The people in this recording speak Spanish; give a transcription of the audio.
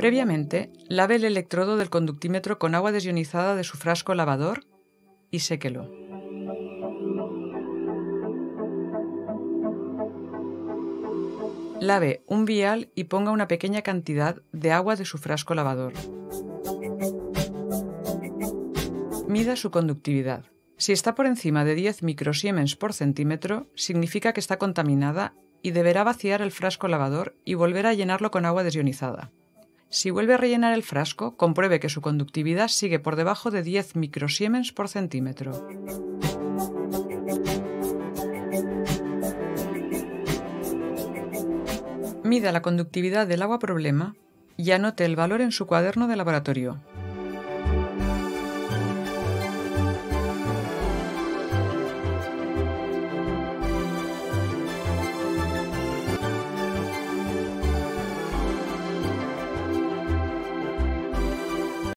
Previamente, lave el electrodo del conductímetro con agua desionizada de su frasco lavador y séquelo. Lave un vial y ponga una pequeña cantidad de agua de su frasco lavador. Mida su conductividad. Si está por encima de 10 microsiemens por centímetro, significa que está contaminada y deberá vaciar el frasco lavador y volver a llenarlo con agua desionizada. Si vuelve a rellenar el frasco, compruebe que su conductividad sigue por debajo de 10 microsiemens por centímetro. Mida la conductividad del agua problema y anote el valor en su cuaderno de laboratorio.